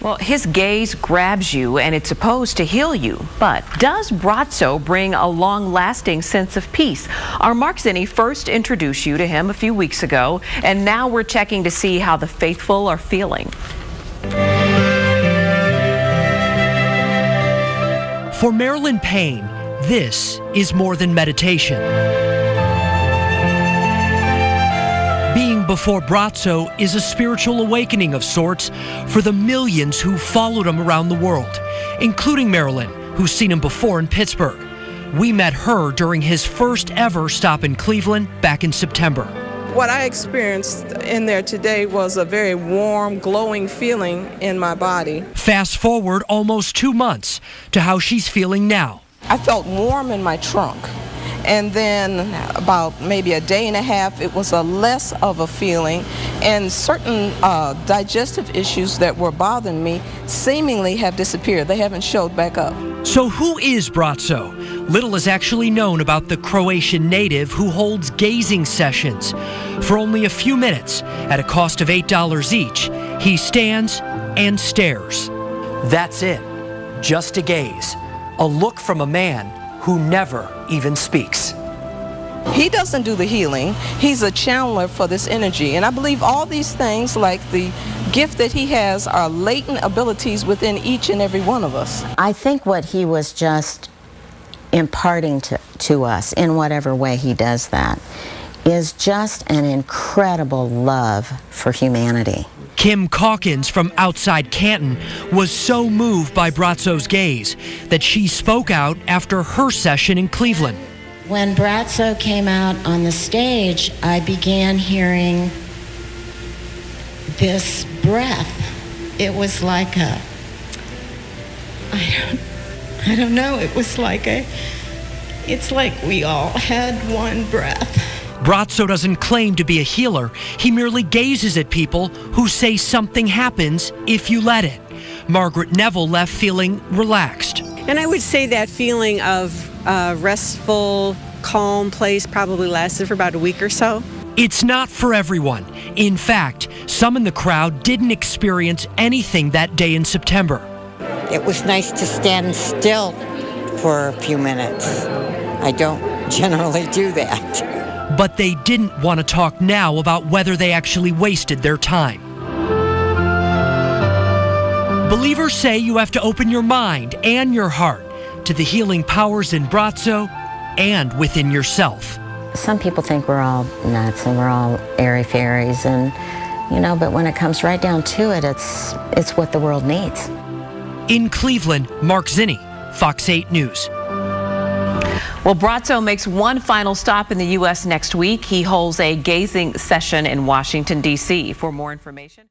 Well, his gaze grabs you and it's supposed to heal you. But does Brazzo bring a long-lasting sense of peace? Our Mark Zinni first introduced you to him a few weeks ago, and now we're checking to see how the faithful are feeling. For Marilyn Payne, this is more than meditation. Being before Brazzo is a spiritual awakening of sorts for the millions who followed him around the world, including Marilyn, who's seen him before in Pittsburgh. We met her during his first ever stop in Cleveland back in September. What I experienced in there today was a very warm, glowing feeling in my body. Fast forward almost 2 months to how she's feeling now. I felt warm in my trunk. And then about maybe a day and a half, it was a less of a feeling, and certain digestive issues that were bothering me seemingly have disappeared. They haven't showed back up. So who is Brazzo? Little is actually known about the Croatian native who holds gazing sessions. For only a few minutes, at a cost of $8 each, he stands and stares. That's it, just a gaze, a look from a man who never even speaks. He doesn't do the healing. He's a channeler for this energy. And I believe all these things, like the gift that he has, are latent abilities within each and every one of us. I think what he was just imparting to us, in whatever way he does that, is just an incredible love for humanity. Kim Calkins from outside Canton was so moved by Brazzo's gaze that she spoke out after her session in Cleveland. When Brazzo came out on the stage, I began hearing this breath. It was like a, I don't know, it was like it's like we all had one breath. Brazzo doesn't claim to be a healer. He merely gazes at people who say something happens if you let it. Margaret Neville left feeling relaxed. And I would say that feeling of restful, calm place probably lasted for about a week or so. It's not for everyone. In fact, some in the crowd didn't experience anything that day in September. It was nice to stand still for a few minutes. I don't generally do that. But they didn't want to talk now about whether they actually wasted their time. Believers say you have to open your mind and your heart to the healing powers in Brazzo and within yourself. Some people think we're all nuts and we're all airy-fairies, and but when it comes right down to it, it's what the world needs. In Cleveland, Mark Zinni, Fox 8 News. Well, Brazzo makes one final stop in the U.S. next week. He holds a gazing session in Washington, D.C. For more information.